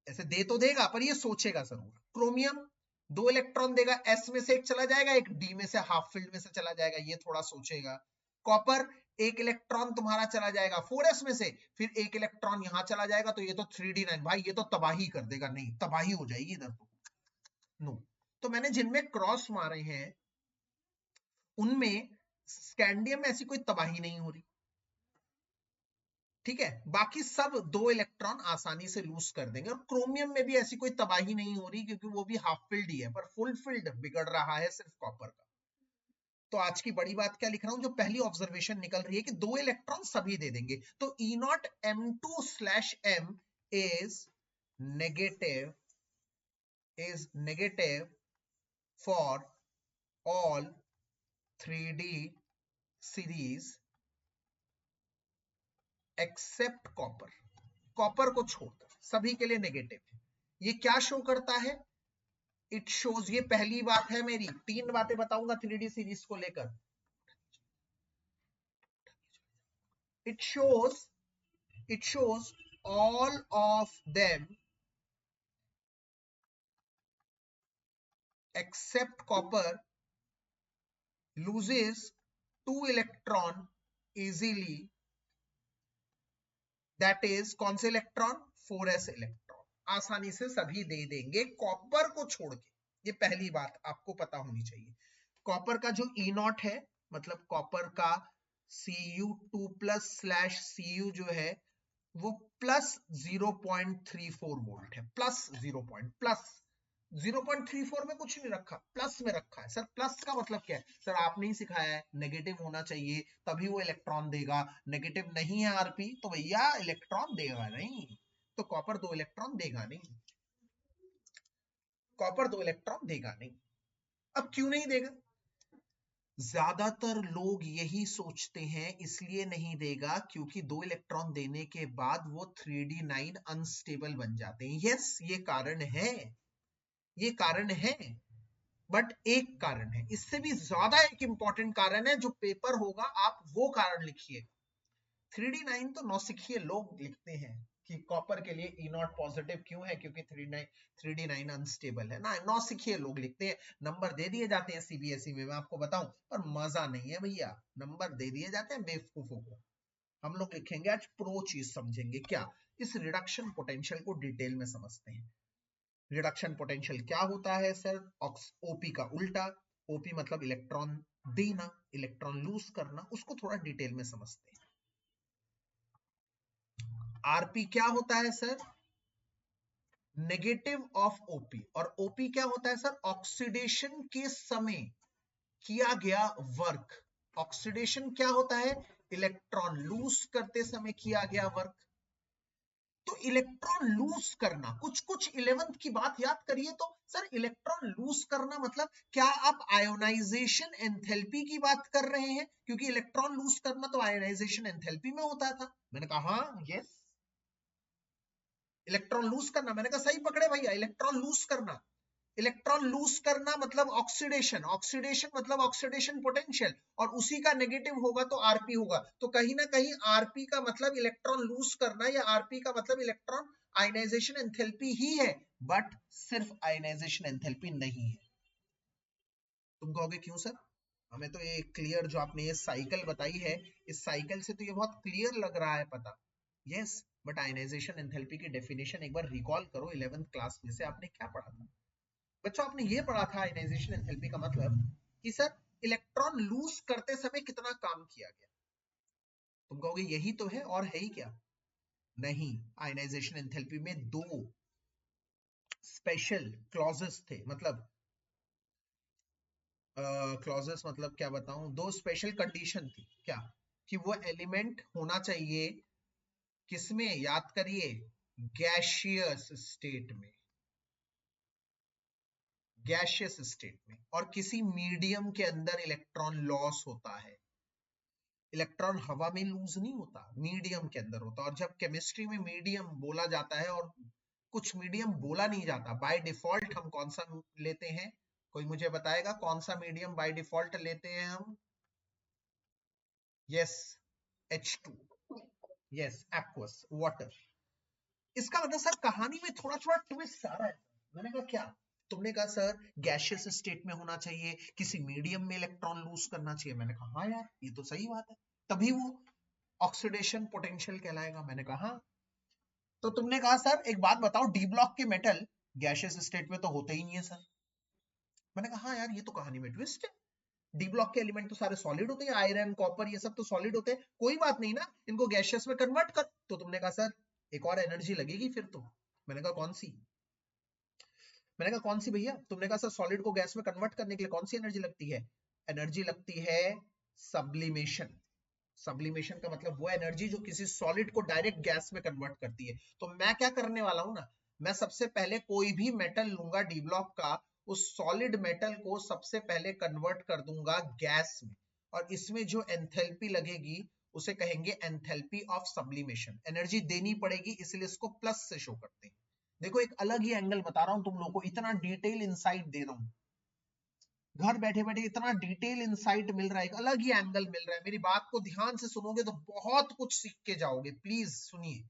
ऐसे दे तो देगा पर ये सोचेगा जरूर। क्रोमियम 2 इलेक्ट्रॉन देगा, s में से एक चला जाएगा, एक d में से हाफ फील्ड में से चला जाएगा, ये थोड़ा सोचेगा। कॉपर एक इलेक्ट्रॉन तुम्हारा चला जाएगा 4s में से, फिर एक इलेक्ट्रॉन यहां चला जाएगा, तो ये तो 3d9 भाई, ये तो तबाही कर देगा, नहीं तबाही हो जाएगी इधर तो, नो। तो मैंने जिनमें क्रॉस मारे हैं उनमें स्कैंडियम में ऐसी कोई तबाही नहीं हो रही, ठीक है? बाकी सब 2 इलेक्ट्रॉन आसानी से लूज कर देंगे। और क्रोमियम में भी ऐसी कोई तबाही नहीं हो रही, क्योंकि वो भी हाफ फिल्ड ही है, पर फुल फिल्ड बिगड़ रहा है सिर्फ कॉपर का। तो आज की बड़ी बात क्या लिख रहा हूं, जो पहली ऑब्जर्वेशन निकल रही है कि 2 इलेक्ट्रॉन सभी दे देंगे। तो E0 M2/M is negative for all 3D series except copper. Copper को छोड़कर सभी के लिए नेगेटिव है। ये क्या शो करता है? इट शोज, ये पहली बात है मेरी, 3 बातें बताऊंगा 3D सीरीज को लेकर। it shows all of them except copper loses 2 electron easily, that is कौन से इलेक्ट्रॉन, 4s इलेक्ट्रॉन, आसानी से सभी दे देंगे कॉपर को छोड़ के। ये पहली बात आपको पता होनी चाहिए। कॉपर का जो ई नॉट है, मतलब कॉपर का Cu2+/Cu जो है वो प्लस 0.34 वोल्ट है, प्लस 0.34 में कुछ नहीं रखा, प्लस में रखा है। सर प्लस का मतलब क्या है? सर आपने ही सिखाया है नेगेटिव होना चाहिए तभी वो इलेक्ट्रॉन देगा, नेगेटिव नहीं है आरपी तो भैया इलेक्ट्रॉन देगा नहीं, तो कॉपर 2 इलेक्ट्रॉन देगा नहीं, कॉपर 2 इलेक्ट्रॉन देगा नहीं। अब क्यों नहीं देगा? ज्यादातर लोग यही सोचते हैं इसलिए नहीं देगा क्योंकि 2 इलेक्ट्रॉन देने के बाद वो 3d9 अनस्टेबल बन जाते हैं। यस, ये कारण है, ये कारण है, बट एक कारण है, इससे भी ज्यादा एक इंपॉर्टेंट कारण है जो पेपर होगा, आप वो कारण लिखिए। 3d9 तो नौसिखिए लोग लिखते हैं कि कॉपर के लिए ई नॉट पॉजिटिव क्यों है, क्योंकि 3d9 अनस्टेबल है ना, नौसिखिए लोग लिखते हैं। नंबर दे दिए जाते हैं सीबीएसई में, मैं आपको बताऊं, पर मजा नहीं है भैया, नंबर दे दिए जाते हैं बेवकूफों को। हम लोग लिखेंगे आज प्रो चीज समझेंगे। क्या? इस रिडक्शन पोटेंशियल को डिटेल में समझते हैं। रिडक्शन पोटेंशियल क्या होता है सर? ओपी का उल्टा, ओपी मतलब इलेक्ट्रॉन देना, इलेक्ट्रॉन लूज करना, उसको थोड़ा डिटेल में समझते हैं। आरपी क्या होता है सर? नेगेटिव ऑफ ओपी, और ओपी क्या होता है सर? ऑक्सीडेशन के समय किया गया वर्क। ऑक्सीडेशन क्या होता है? इलेक्ट्रॉन लूज करते समय किया गया वर्क। तो इलेक्ट्रॉन लूज करना, कुछ कुछ 11th की बात याद करिए तो सर इलेक्ट्रॉन लूज करना मतलब क्या आप आयोनाइजेशन एंथैल्पी की बात कर रहे हैं? क्योंकि इलेक्ट्रॉन लूज करना तो आयोनाइजेशन एंथैल्पी में होता था। मैंने कहा हाँ, यस, इलेक्ट्रॉन लूज करना, मैंने कहा सही पकड़े भैया, इलेक्ट्रॉन लूज करना। इलेक्ट्रॉन लूज करना मतलब ऑक्सीडेशन, ऑक्सीडेशन मतलब ऑक्सीडेशन पोटेंशियल, और उसी का नेगेटिव होगा तो आरपी होगा। तो कहीं ना कहीं आरपी का मतलब इलेक्ट्रॉन लूज करना, या आरपी का मतलब इलेक्ट्रॉन आयनाइजेशन एंथैल्पी ही है, बट सिर्फ आयनाइजेशन एंथैल्पी नहीं है। तुम कहोगे क्यों सर? हमें तो ये क्लियर, जो आपने ये साइकिल बताई है, इस साइकिल से तो ये बहुत क्लियर लग रहा है पता। यस, बट आयनाइजेशन एंथैल्पी की डेफिनेशन एक बार रिकॉल करो, 11th क्लास में से आपने क्या पढ़ा था? बच्चों आपने ये पढ़ा था आयनाइजेशन एंथैल्पी का मतलब कि सर इलेक्ट्रॉन लूज करते समय कितना काम किया गया। तुम कहोगे यही तो है, और है ही क्या? नहीं, आयनाइजेशन एंथैल्पी में 2 स्पेशल क्लॉजेस थे, मतलब क्लॉजेस मतलब क्या बताऊं, 2 स्पेशल कंडीशन थी। क्या? कि वो एलिमेंट होना चाहिए किसमें, याद करिए, गैशियस स्टेट में, गैशियस स्टेट में, और किसी मीडियम के अंदर इलेक्ट्रॉन लॉस होता है। इलेक्ट्रॉन हवा में लूज नहीं होता, मीडियम के अंदर होता। और जब केमिस्ट्री में मीडियम बोला जाता है और कुछ मीडियम बोला नहीं जाता, बाय डिफॉल्ट हम कौन सा लेते हैं? कोई मुझे बताएगा कौन सा मीडियम बाय डिफॉल्ट लेते हैं हम? Yes, H2, yes, aqueous water. इसका मतलब सर कहानी में थोड़ा थोड़ा ट्विस्ट आ रहा है। मैंने कहा क्या? तुमने कहा सर गैशियस स्टेट में होना चाहिए, किसी मीडियम में इलेक्ट्रॉन लूज करना चाहिए। मैंने कहा हाँ यार, ये तो सही बात है, तभी वो ऑक्सीडेशन पोटेंशियल कहलाएगा। मैंने कहा हाँ। तो तुमने कहा सर एक बात बताओ, डी ब्लॉक के मेटल गैशियस स्टेट में तो होते ही नहीं है सर। मैंने कहा हाँ यार, ये तो कहानी में ट्विस्ट है, डी ब्लॉक के एलिमेंट तो सारे सॉलिड होते हैं, आयरन कॉपर ये सब तो सॉलिड होते हैं, कोई बात नहीं ना, इनको गैशियस में कन्वर्ट कर। तो तुमने कहा सर एक और एनर्जी लगेगी फिर तो। मैंने कहा कौन सी? मैंने कहा कौन सी भैया? तुमने कहा सर सॉलिड को गैस में कन्वर्ट करने के लिए कौन सी एनर्जी लगती है? एनर्जी लगती है सब्लिमेशन। सब्लिमेशन का मतलब वो एनर्जी जो किसी सॉलिड को डायरेक्ट गैस में कन्वर्ट करती है। तो मैं क्या करने वाला हूं ना, मैं सबसे पहले कोई भी मेटल लूंगा डी ब्लॉक का, उस सॉलिड मेटल को सबसे पहले कन्वर्ट कर दूंगा गैस में, और इसमें जो एंथैल्पी लगेगी उसे कहेंगे एंथैल्पी ऑफ सब्लिमेशन। एनर्जी देनी पड़ेगी, इसलिए इसको प्लस से शो करते हैं। देखो एक अलग ही एंगल बता रहा हूं तुम लोगों को, इतना डिटेल इंसाइट दे रहा हूं। घर बैठे बैठे इतना डिटेल इंसाइट मिल रहा है, एक अलग ही एंगल मिल रहा है। मेरी बात को ध्यान से सुनोगे तो बहुत कुछ सीख के जाओगे। प्लीज सुनिए।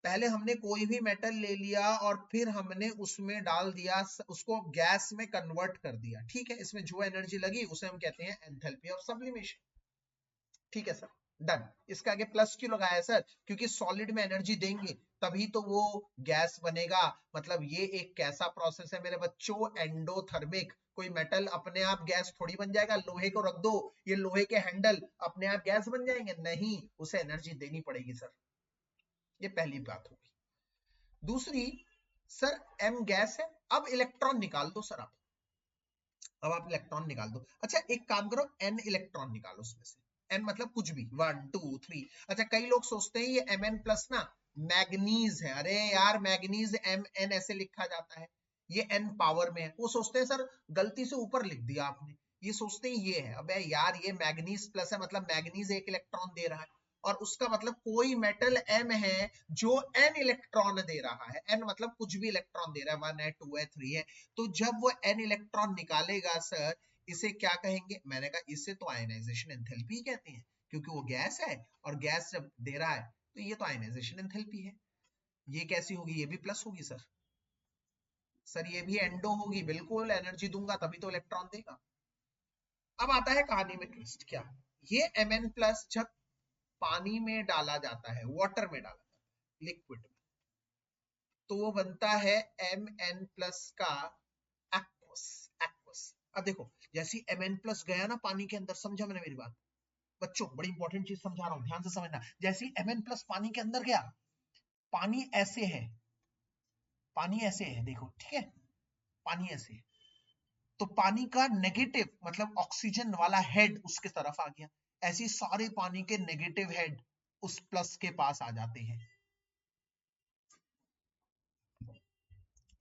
पहले हमने कोई भी मेटल ले लिया और फिर हमने उसमें डाल दिया, उसको गैस में कन्वर्ट कर दिया, ठीक है। इसमें जो एनर्जी लगी उसे हम कहते हैं एंथैल्पी ऑफ सब्लिमेशन, ठीक है सर, डन। इसका आगे प्लस क्यों लगाया है सर? क्योंकि सॉलिड में एनर्जी देंगे तभी तो वो गैस बनेगा। मतलब ये एक कैसा प्रोसेस है मेरे बच्चों? एंडोथर्मिक। कोई मेटल अपने आप गैस थोड़ी बन जाएगा। लोहे को रख दो, ये लोहे के हैंडल अपने आप गैस बन जाएंगे? नहीं, उसे एनर्जी देनी पड़ेगी सर। ये पहली बात होगी। दूसरी, सर एम गैस है, अब इलेक्ट्रॉन निकाल दो सर आप। अब आप इलेक्ट्रॉन निकाल दो। अच्छा एक काम करो, एन इलेक्ट्रॉन निकालो उसमें से। एन मतलब कुछ भी, 1 2 3। अच्छा कई लोग सोचते हैं ये Mn प्लस ना मैग्नीज है। अरे यार मैग्नीज Mn ऐसे लिखा जाता है, ये n पावर में है। वो सोचते हैं सर गलती से ऊपर लिख दिया आपने, ये सोचते हैं ये है। अबे यार ये मैग्नीज प्लस है, मतलब मैग्नीज एक इलेक्ट्रॉन दे रहा है, और उसका मतलब कोई मेटल M है जो n इलेक्ट्रॉन दे रहा है। n मतलब कुछ भी इलेक्ट्रॉन दे रहा है, 1 है 2 है 3 है। तो जब वो n इलेक्ट्रॉन निकालेगा सर, इसे क्या कहेंगे? मैंने कहा इसे तो आयनाइजेशन एंथैल्पी कहते हैं, क्योंकि वो गैस है और गैस जब दे रहा है तो ये तो आयनाइजेशन एंथैल्पी है। ये कैसी होगी? ये भी प्लस होगी सर। सर ये भी एंडो होगी, बिल्कुल एनर्जी दूंगा तभी तो इलेक्ट्रॉन देगा। अब आता है कहानी में ट्विस्ट। क्या? ये Mn प्लस जब पानी में डाला जाता है, वाटर में डाला जाता है, लिक्विड में, तो वो बनता है Mn प्लस का एक्वस। एक्वस। अब देखो जैसे Mn प्लस गया ना पानी के अंदर, समझा मैंने मेरी बात? बच्चों बड़ी इंपॉर्टेंट चीज समझा रहा हूं, ध्यान से समझना। जैसे ही Mn प्लस पानी के अंदर गया, पानी ऐसे है, पानी ऐसे है, देखो ठीक है, पानी ऐसे है, तो पानी का नेगेटिव मतलब ऑक्सीजन वाला हेड उसके तरफ आ गया। ऐसे सारे पानी के नेगेटिव हेड उस प्लस के पास आ जाते हैं,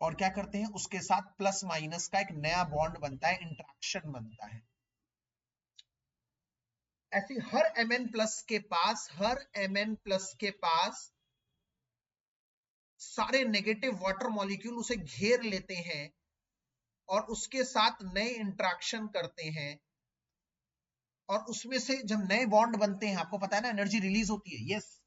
और क्या करते हैं? उसके साथ प्लस माइनस का एक नया बॉन्ड बनता है, इंट्रैक्शन बनता है। ऐसे हर Mn प्लस के पास, हर Mn प्लस के पास सारे नेगेटिव वाटर मॉलिक्यूल उसे घेर लेते हैं और उसके साथ नए इंट्रैक्शन करते हैं, और उसमें से जब नए बॉन्ड बनते हैं, आपको पता है ना एनर्जी रिलीज होती है, यस,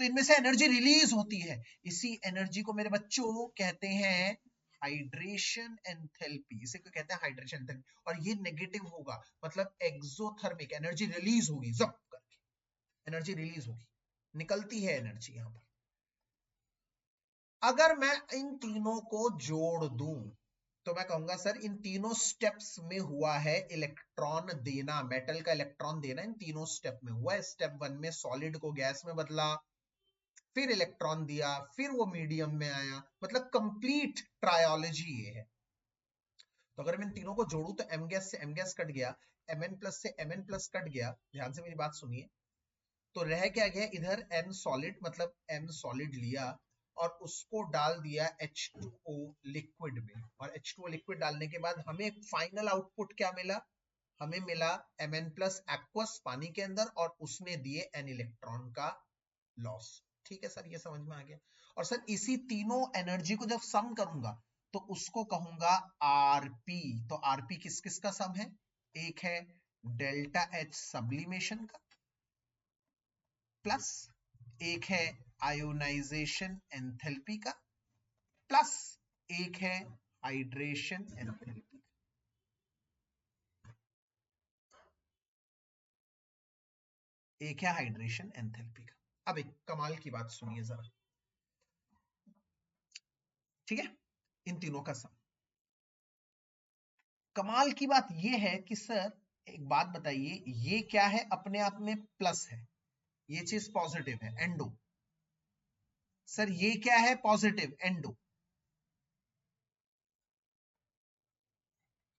तो इनमें से एनर्जी रिलीज होती है। इसी एनर्जी को मेरे बच्चों कहते हैं हाइड्रेशन एंथैल्पी। इसे क्यों कहते हैं? Hydration enthalpy. और ये नेगेटिव होगा, मतलब एक्सोथर्मिक एनर्जी रिलीज होगी, जब करके एनर्जी रिलीज होगी, निकलती है एनर्जी यहां पर। अगर मैं इन तीनों को जोड़ दूं तो मैं कहूंगा सर इन तीनों स्टेप्स में हुआ है इलेक्ट्रॉन देना, मेटल का इलेक्ट्रॉन देना इन तीनों स्टेप में हुआ है। स्टेप 1 में सॉलिड को गैस में बदला, फिर इलेक्ट्रॉन दिया, फिर वो मीडियम में आया, मतलब कंप्लीट ट्रायोलॉजी ये है। तो अगर मैं इन तीनों को जोड़ू तो एम गैस से एम गैस कट गया, Mn प्लस से Mn प्लस कट गया। ध्यान से मेरी बात सुनिए। तो रह क्या गया इधर? M सॉलिड, मतलब M सॉलिड लिया और उसको डाल दिया H2O लिक्विड में, और H2O लिक्विड डालने के बाद हमें फाइनल आउटपुट क्या मिला? हमें मिला Mn प्लस एक्वस पानी के अंदर, और उसने दिए n इलेक्ट्रॉन का लॉस। ठीक है सर, ये समझ में आ गया। और सर इसी तीनों एनर्जी को जब सम करूंगा तो उसको कहूंगा आरपी। तो आरपी किस किस का सम है? एक है डेल्टा एच सब्लिमेशन का, प्लस एक है आयोनाइजेशन एंथैल्पी का, प्लस एक है हाइड्रेशन एंथैल्पी। एक है हाइड्रेशन एंथैल्पी का। अब एक कमाल की बात सुनिए जरा, ठीक है, इन तीनों का सम। कमाल की बात यह है कि सर एक बात बताइए, ये क्या है? अपने आप में प्लस है, ये चीज पॉजिटिव है, एंडो। सर ये क्या है? Positive, endo.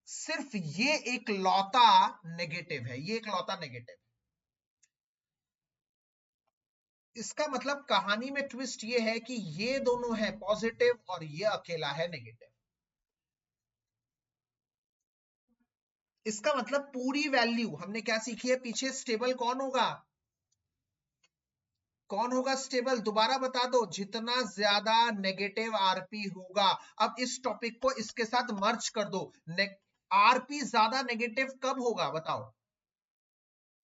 सिर्फ ये एक लौता नेगेटिव है, ये एक लौता नेगेटिव। इसका मतलब कहानी में ट्विस्ट ये है कि ये दोनों है पॉजिटिव और ये अकेला है नेगेटिव। इसका मतलब पूरी वैल्यू हमने क्या सीखी है पीछे? स्टेबल कौन होगा? कौन होगा स्टेबल? दोबारा बता दो। जितना ज्यादा नेगेटिव आरपी होगा। अब इस टॉपिक को इसके साथ मर्ज कर दो। आरपी ज्यादा नेगेटिव कब होगा बताओ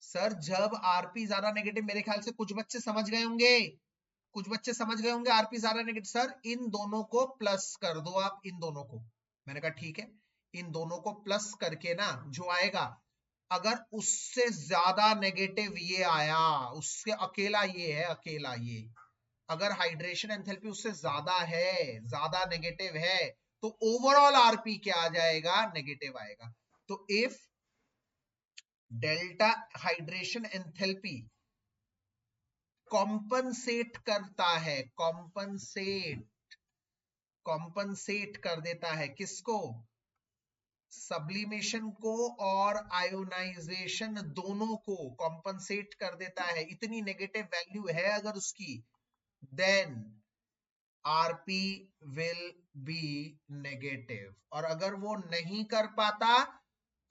सर? जब आरपी ज्यादा नेगेटिव, मेरे ख्याल से कुछ बच्चे समझ गए होंगे, कुछ बच्चे समझ गए होंगे आरपी ज्यादा नेगेटिव। सर इन दोनों को प्लस कर दो आप, इन दोनों को। मैंने कहा ठीक है, इन दोनों को प्लस करके ना जो आएगा, अगर उससे ज्यादा नेगेटिव ये आया, उससे अकेला ये है, अकेला ये, अगर हाइड्रेशन एंथैल्पी उससे ज्यादा है, ज्यादा नेगेटिव है, तो ओवरऑल आरपी क्या आ जाएगा? नेगेटिव आएगा। तो if delta hydration enthalpy compensate करता है, कॉम्पनसेट कर देता है किसको? सब्लिमेशन को और आयोनाइजेशन दोनों को कॉम्पनसेट कर देता है, इतनी नेगेटिव वैल्यू है अगर उसकी, then RP will be negative. और अगर वो नहीं कर पाता,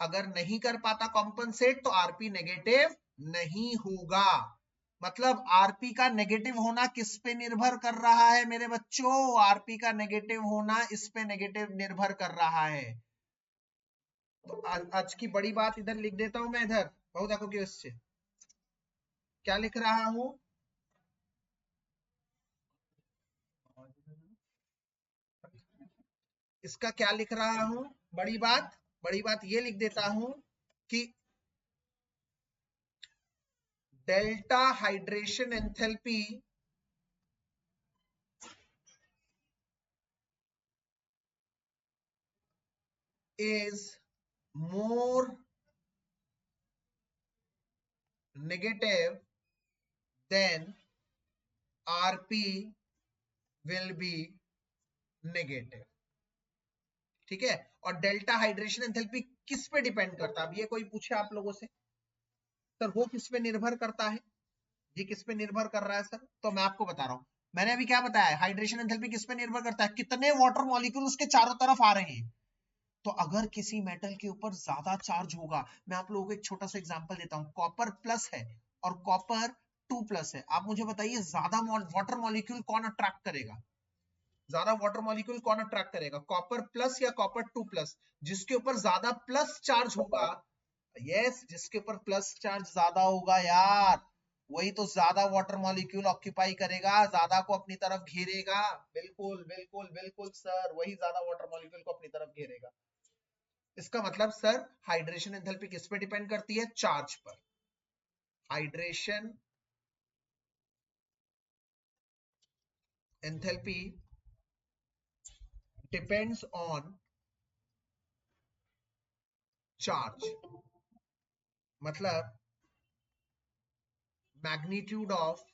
अगर नहीं कर पाता कॉम्पनसेट, तो आरपी नेगेटिव नहीं होगा। मतलब आरपी का नेगेटिव होना किस पे निर्भर कर रहा है मेरे बच्चों? आरपी का नेगेटिव होना इस पे नेगेटिव निर्भर कर रहा है। तो आज की बड़ी बात इधर लिख देता हूं मैं, इधर बहुत देखो कि उससे क्या लिख रहा हूं, इसका क्या लिख रहा हूं, बड़ी बात ये लिख देता हूं कि delta hydration enthalpy is more negative then RP will be negative। ठीक है, और डेल्टा हाइड्रेशन एंथैल्पी किस पे डिपेंड करता है? अब ये कोई पूछे आप लोगों से, सर वो किस पे निर्भर करता है, ये किस पे निर्भर कर रहा है सर? तो मैं आपको बता रहा हूं, मैंने अभी क्या बताया, हाइड्रेशन एंथैल्पी किस पे निर्भर करता है? कितने वाटर मॉलिक्यूल उसके चारों तरफ आ रहे हैं। तो अगर किसी मेटल के ऊपर ज्यादा चार्ज होगा, मैं आप लोगों को एक छोटा सा एग्जांपल देता हूं, कॉपर प्लस है और कॉपर 2+ है, आप मुझे बताइए ज्यादा वाटर मॉलिक्यूल कौन अट्रैक्ट करेगा? ज्यादा वाटर मॉलिक्यूल कौन अट्रैक्ट करेगा, कॉपर प्लस या कॉपर 2+? जिसके ऊपर ज्यादा प्लस चार्ज होगा, यस, जिसके ऊपर प्लस चार्ज ज्यादा होगा यार, वही तो ज्यादा वाटर मॉलिक्यूल ऑक्यूपाई करेगा, ज्यादा को अपनी तरफ घेरेगा। बिल्कुल बिल्कुल बिल्कुल सर, वही ज्यादा वाटर मॉलिक्यूल को अपनी तरफ घेरेगा। इसका मतलब सर हाइड्रेशन एंथैल्पी किस पे डिपेंड करती है? चार्ज पर। Hydration enthalpy depends on charge, मतलब मैग्नीट्यूड ऑफ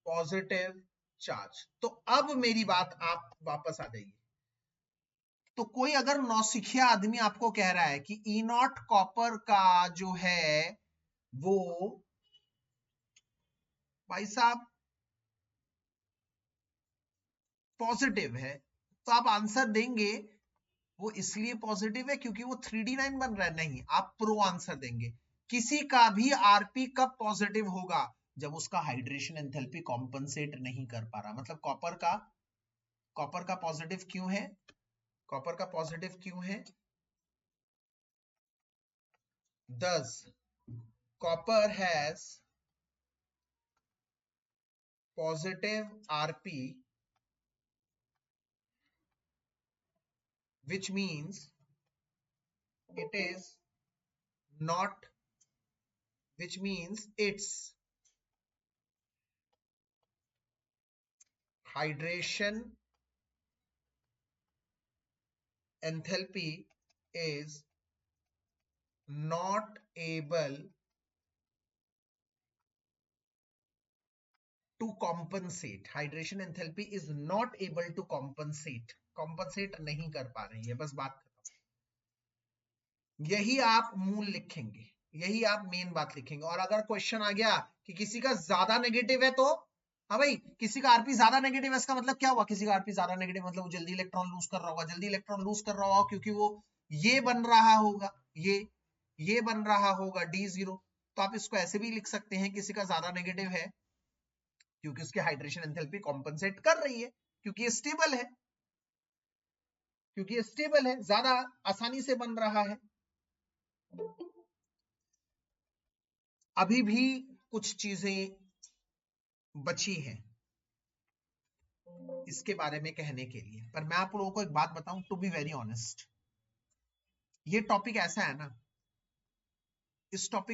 पॉजिटिव चार्ज। तो अब मेरी बात आप वापस आ जाइए, तो कोई अगर नौसिखिया आदमी आपको कह रहा है कि E0 कॉपर का जो है वो भाई साहब पॉजिटिव है, तो आप आंसर देंगे वो इसलिए पॉजिटिव है क्योंकि वो 3D9 बन रहा है? नहीं, आप प्रो आंसर देंगे। किसी का भी आरपी कब पॉजिटिव होगा? जब उसका हाइड्रेशन एंथैल्पी कॉम्पनसेट नहीं कर पा रहा। मतलब कॉपर का पॉजिटिव क्यों है? कॉपर का पॉजिटिव क्यों है? Thus copper has positive RP, which means it is not, which means its hydration enthalpy is not able to compensate. Hydration enthalpy is not able to compensate, compensate नहीं कर पा रही है, बस बात खत्म। यही आप मूल लिखेंगे, यही आप मेन बात लिखेंगे। और अगर क्वेश्चन आ गया कि किसी का ज्यादा नेगेटिव है, तो हाँ भाई, किसी का आरपी ज्यादा नेगेटिव है, इसका मतलब क्या हुआ? किसी का आरपी ज्यादा नेगेटिव मतलब वो जल्दी इलेक्ट्रॉन लूज कर रहा होगा, जल्दी इलेक्ट्रॉन लूज कर रहा होगा क्योंकि वो ये बन रहा होगा, ये बन रहा होगा D0। तो आप इसको ऐसे भी लिख सकते हैं, किसी का ज्यादा नेगेटिव है क्योंकि उसकी हाइड्रेशन एंथैल्पी कॉम्पनसेट कर रही है, क्योंकि ये स्टेबल है। क्योंकि ये स्टेबल है, ज्यादा आसानी से बन रहा है। अभी भी कुछ चीजें बची हैं इसके बारे में कहने के लिए, पर मैं आप लोगों को एक बात बताऊं, टू बी वेरी ऑनेस्ट, ये टॉपिक ऐसा है ना, इस टॉपिक